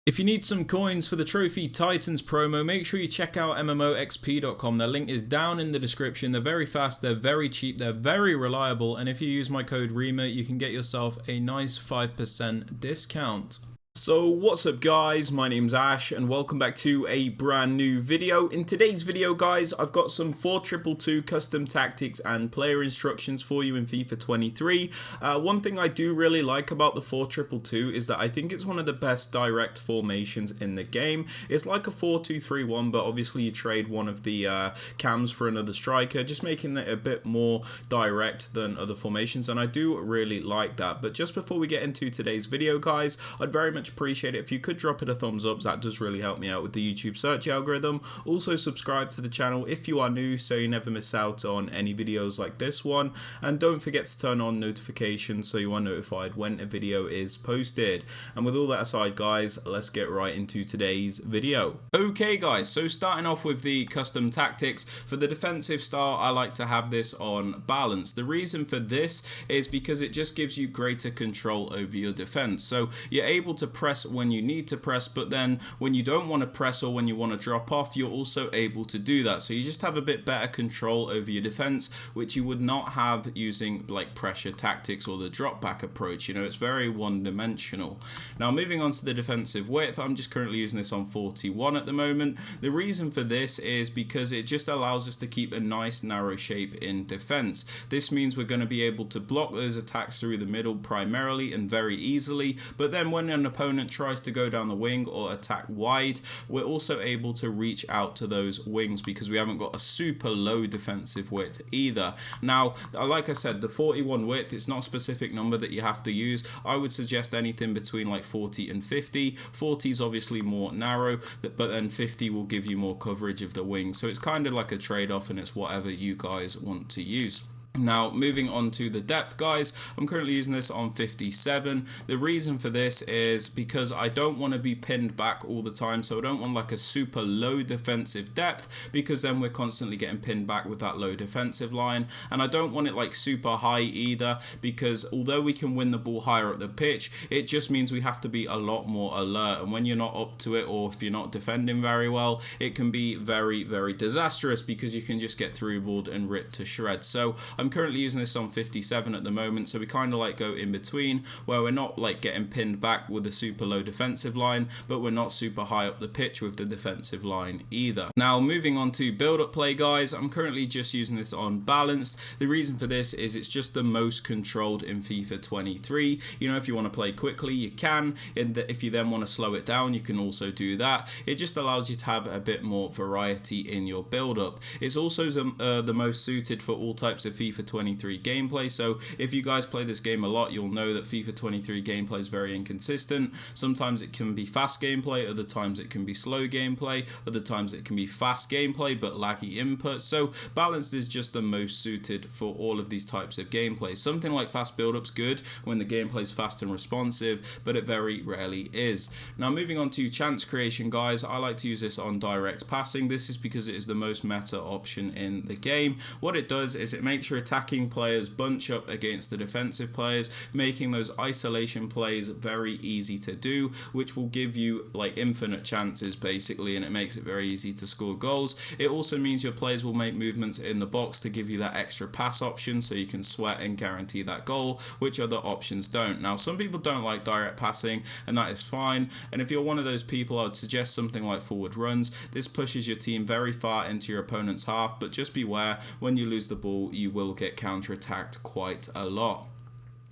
If you need some coins for the Trophy Titans promo, make sure you check out MMOXP.com. Their link is down in the description. They're very fast, they're very cheap, they're very reliable, and if you use my code Rema, you can get yourself a nice 5% discount. So what's up guys, my name's Ash and welcome back to a brand new video. In today's video guys, I've got some 422 custom tactics and player instructions for you in FIFA 23. One thing I do really like about the 422 is that I think it's one of the best direct formations in the game. It's like a 4-2-3-1, but obviously you trade one of the cams for another striker, just making it a bit more direct than other formations, and I do really like that. But just before we get into today's video guys, I'd very much appreciate it if you could drop it a thumbs up. That does really help me out with the YouTube search algorithm. Also subscribe to the channel if you are new so you never miss out on any videos like this one, and don't forget to turn on notifications so you are notified when a video is posted. And with all that aside guys, let's get right into today's video. Okay guys, so starting off with the custom tactics. For the defensive style, I like to have this on balance. The reason for this is because it just gives you greater control over your defense. So you're able to press when you need to press, but then when you don't want to press or when you want to drop off, you're also able to do that. So you just have a bit better control over your defense, which you would not have using like pressure tactics or the drop back approach. You know, it's very one-dimensional. Now moving on to the defensive width, I'm just currently using this on 41 at the moment. The reason for this is because it just allows us to keep a nice narrow shape in defense. This means we're going to be able to block those attacks through the middle primarily and very easily, but then when an opponent tries to go down the wing or attack wide, we're also able to reach out to those wings because we haven't got a super low defensive width either. Now, like I said, the 41 width, it's not a specific number that you have to use. I would suggest anything between like 40 and 50. 40 is obviously more narrow, but then 50 will give you more coverage of the wing. So it's kind of like a trade-off, and it's whatever you guys want to use. Now moving on to the depth guys, I'm currently using this on 57. The reason for this is because I don't want to be pinned back all the time, so I don't want like a super low defensive depth because then we're constantly getting pinned back with that low defensive line, and I don't want it like super high either because although we can win the ball higher up the pitch, it just means we have to be a lot more alert, and when you're not up to it or if you're not defending very well, it can be very disastrous because you can just get through balled and ripped to shreds. So I'm currently using this on 57 at the moment, so we kind of like go in between where we're not like getting pinned back with a super low defensive line, but we're not super high up the pitch with the defensive line either. Now moving on to build up play guys, I'm currently just using this on balanced. The reason for this is it's just the most controlled in FIFA 23. You know, if you want to play quickly you can, and if you then want to slow it down you can also do that. It just allows you to have a bit more variety in your build up. It's also the most suited for all types of FIFA 23 gameplay. So if you guys play this game a lot, you'll know that FIFA 23 gameplay is very inconsistent. Sometimes it can be fast gameplay, other times it can be slow gameplay, other times it can be fast gameplay but laggy input. So balanced is just the most suited for all of these types of gameplay. Something like fast build-up's good when the gameplay is fast and responsive, but it very rarely is. Now moving on to chance creation guys, I like to use this on direct passing. This is because it is the most meta option in the game. What it does is it makes your attacking players bunch up against the defensive players, making those isolation plays very easy to do, which will give you like infinite chances basically, and it makes it very easy to score goals. It also means your players will make movements in the box to give you that extra pass option so you can sweat and guarantee that goal, which other options don't. Now some people don't like direct passing, and that is fine, and if you're one of those people, I would suggest something like forward runs. This pushes your team very far into your opponent's half, but just beware, when you lose the ball you will get counter-attacked quite a lot.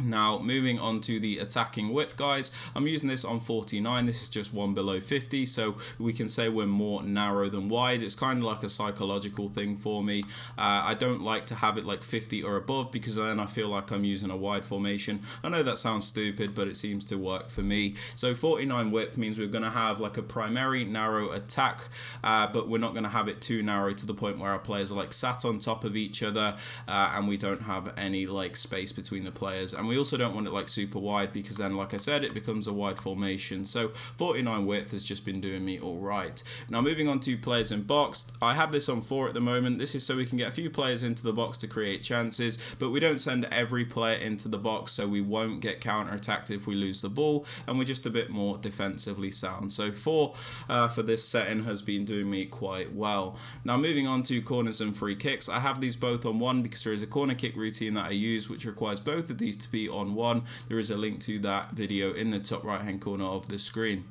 Now moving on to the attacking width guys, I'm using this on 49. This is just one below 50, so we can say we're more narrow than wide. It's kind of like a psychological thing for me. I don't like to have it like 50 or above because then I feel like I'm using a wide formation. I know that sounds stupid, but it seems to work for me. So 49 width means we're going to have like a primary narrow attack, but we're not going to have it too narrow to the point where our players are like sat on top of each other and we don't have any like space between the players. and we also don't want it like super wide, because then, like I said, it becomes a wide formation. So 49 width has just been doing me all right. Now moving on to players in box, I have this on 4 at the moment. This is so we can get a few players into the box to create chances, but we don't send every player into the box, so we won't get counter-attacked if we lose the ball, and we're just a bit more defensively sound. So 4 for this setting has been doing me quite well. Now moving on to corners and free kicks, I have these both on 1 because there is a corner kick routine that I use which requires both of these to be on 1. There is a link to that video in the top right hand corner of the screen.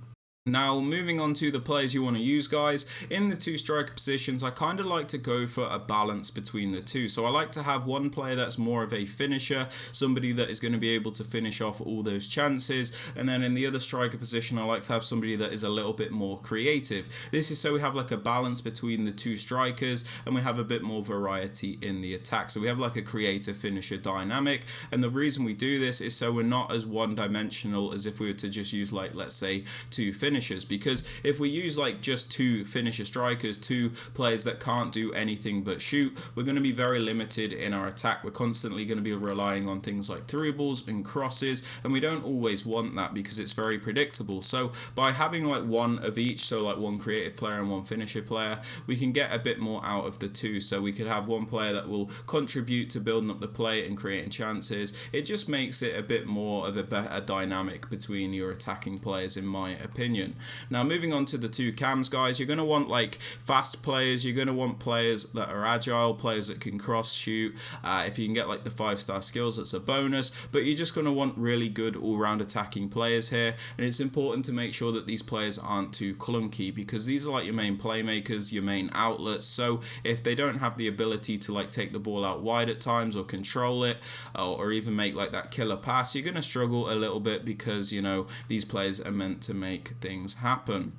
Now moving on to the players you want to use, guys, in the 2 striker positions I kind of like to go for a balance between the 2. So I like to have one player that's more of a finisher, somebody that is going to be able to finish off all those chances, and then in the other striker position I like to have somebody that is a little bit more creative. This is so we have like a balance between the 2 strikers and we have a bit more variety in the attack. So we have like a creative finisher dynamic, and the reason we do this is so we're not as one-dimensional as if we were to just use, like, let's say 2 finishers, because if we use like just 2 finisher strikers, 2 players that can't do anything but shoot, we're going to be very limited in our attack. We're constantly going to be relying on things like through balls and crosses, and we don't always want that because it's very predictable. So by having like 1 of each, so like 1 creative player and 1 finisher player, we can get a bit more out of the 2. So we could have 1 player that will contribute to building up the play and creating chances. It just makes it a bit more of a better dynamic between your attacking players, in my opinion. Now moving on to the 2 cams, guys, you're going to want like fast players, you're going to want players that are agile, players that can cross shoot. If you can get like the 5-star skills, that's a bonus, but you're just going to want really good all-round attacking players here, and it's important to make sure that these players aren't too clunky, because these are like your main playmakers, your main outlets. So if they don't have the ability to like take the ball out wide at times or control it, or even make like that killer pass, you're going to struggle a little bit, because you know these players are meant to make things happen.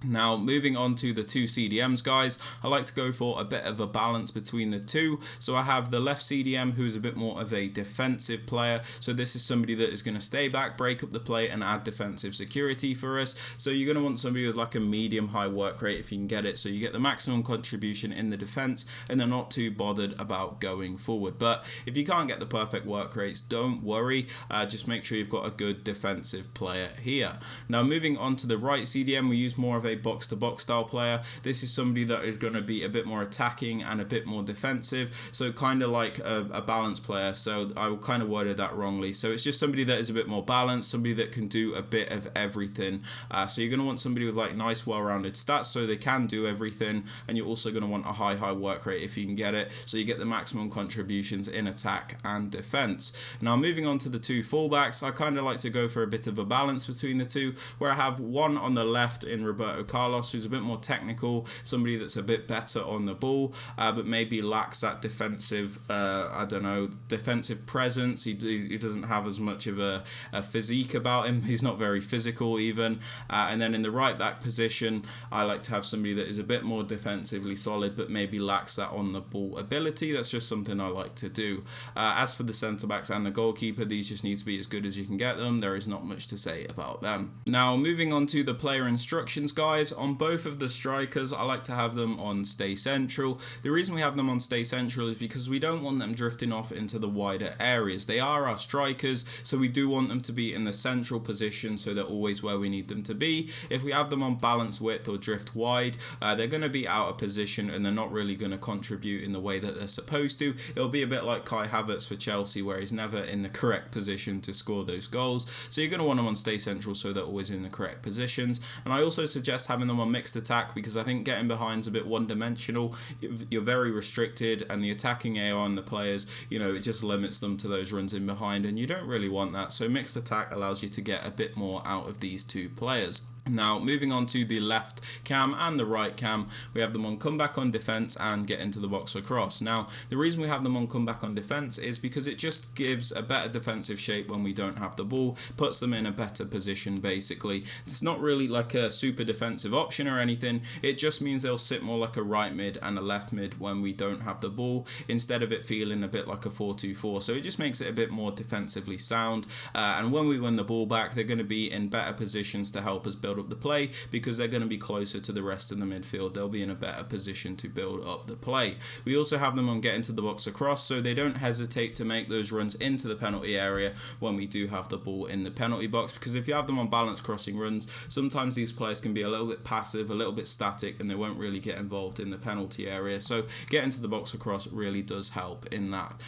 Now moving on to the 2 CDMs, guys, I like to go for a bit of a balance between the 2. So I have the left CDM, who is a bit more of a defensive player. So this is somebody that is going to stay back, break up the play, and add defensive security for us. So you're going to want somebody with like a medium high work rate if you can get it, so you get the maximum contribution in the defense and they're not too bothered about going forward. But if you can't get the perfect work rates, don't worry, just make sure you've got a good defensive player here. Now moving on to the right CDM, we use more of a box-to-box style player. This is somebody that is going to be a bit more attacking and a bit more defensive, so kind of like a balanced player. So I kind of worded that wrongly. So it's just somebody that is a bit more balanced, somebody that can do a bit of everything. So you're going to want somebody with like nice well-rounded stats so they can do everything, and you're also going to want a high work rate if you can get it, so you get the maximum contributions in attack and defense. Now moving on to the 2 fullbacks, I kind of like to go for a bit of a balance between the 2, where I have 1 on the left in Roberto Carlos, who's a bit more technical, somebody that's a bit better on the ball, but maybe lacks that defensive, defensive presence. He doesn't have as much of a physique about him. He's not very physical even. And then in the right back position, I like to have somebody that is a bit more defensively solid, but maybe lacks that on the ball ability. That's just something I like to do. As for the centre backs and the goalkeeper, these just need to be as good as you can get them. There is not much to say about them. Now moving on to the player instructions, guys, on both of the strikers, I like to have them on stay central. The reason we have them on stay central is because we don't want them drifting off into the wider areas. They are our strikers, so we do want them to be in the central position, so they're always where we need them to be. If we have them on balance width or drift wide, they're going to be out of position and they're not really going to contribute in the way that they're supposed to. It'll be a bit like Kai Havertz for Chelsea, where he's never in the correct position to score those goals. So you're going to want them on stay central so they're always in the correct positions. And I also suggest having them on mixed attack, because I think getting behind's a bit one-dimensional. You're very restricted, and the attacking AR on the players, it just limits them to those runs in behind, and you don't really want that. So mixed attack allows you to get a bit more out of these 2 players. Now moving on to the left cam and the right cam, we have them on comeback on defense and get into the box for cross. Now the reason we have them on comeback on defense is because it just gives a better defensive shape when we don't have the ball, puts them in a better position basically. It's not really like a super defensive option or anything, it just means they'll sit more like a right mid and a left mid when we don't have the ball, instead of it feeling a bit like a 4-2-4. So it just makes it a bit more defensively sound, and when we win the ball back, they're going to be in better positions to help us build build up the play, because they're going to be closer to the rest of the midfield. They'll be in a better position to build up the play. We also have them on get into the box across, so they don't hesitate to make those runs into the penalty area when we do have the ball in the penalty box, because if you have them on balanced crossing runs, sometimes these players can be a little bit passive, a little bit static, and they won't really get involved in the penalty area. So get into the box across really does help in that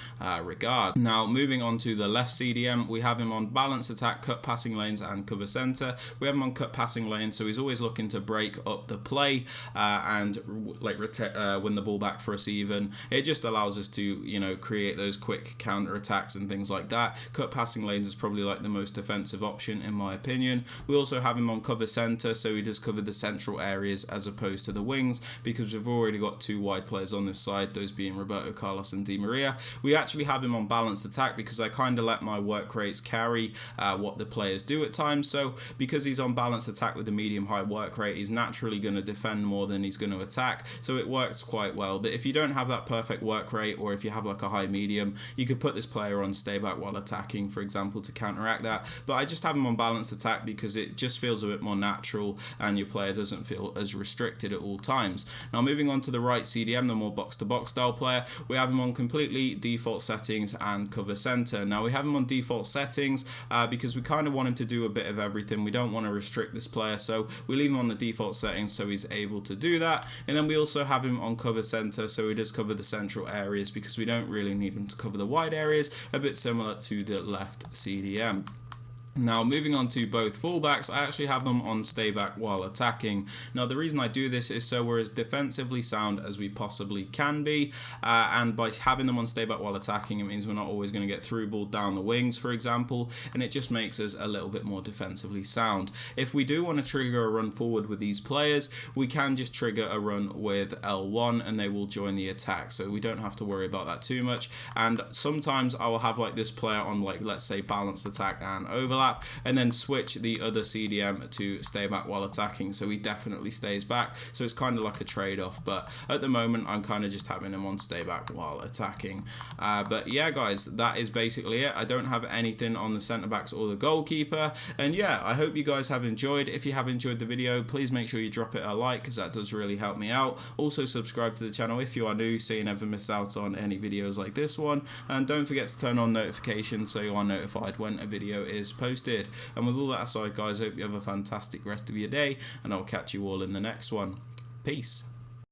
regard. Now moving on to the left CDM, we have him on balanced attack, cut passing lanes and cover centre. We have him on cut passing lanes, so he's always looking to break up the play and like win the ball back for us even. It just allows us to, you know, create those quick counter attacks and things like that. Cut passing lanes is probably like the most defensive option in my opinion. We also have him on cover centre, so he does cover the central areas as opposed to the wings, because we've already got two wide players on this side, those being Roberto Carlos and Di Maria. We actually have him on balanced attack because I kind of let my work rates carry what the players do at times. So because he's on balanced attack with a medium high work rate, he's naturally going to defend more than he's going to attack, so it works quite well. But if you don't have that perfect work rate, or if you have like a high medium, you could put this player on stay back while attacking, for example, to counteract that. But I just have him on balanced attack because it just feels a bit more natural and your player doesn't feel as restricted at all times. Now moving on to the right CDM, the more box to box style player, we have him on completely default settings and cover center. Now we have him on default settings because we kind of want him to do a bit of everything. We don't want to restrict this player, so we leave him on the default settings so he's able to do that. And then we also have him on cover center, so he does cover the central areas because we don't really need him to cover the wide areas, a bit similar to the left CDM. Now moving on to both fullbacks, I actually have them on stay back while attacking. Now the reason I do this is so we're as defensively sound as we possibly can be, and by having them on stay back while attacking, it means we're not always going to get through ball down the wings, for example, and it just makes us a little bit more defensively sound. If we do want to trigger a run forward with these players, we can just trigger a run with L1 and they will join the attack, so we don't have to worry about that too much. And sometimes I will have like this player on, like, let's say balanced attack and overlap, and then switch the other CDM to stay back while attacking, so he definitely stays back. So it's kind of like a trade-off, but at the moment I'm kind of just having him on stay back while attacking. But yeah guys, that is basically it. I don't have anything on the centre backs or the goalkeeper, and yeah, I hope you guys have enjoyed. If you have enjoyed the video, please make sure you drop it a like, because that does really help me out. Also subscribe to the channel if you are new, so you never miss out on any videos like this one, and don't forget to turn on notifications so you are notified when a video is posted. And with all that aside guys, I hope you have a fantastic rest of your day, and I'll catch you all in the next one. Peace.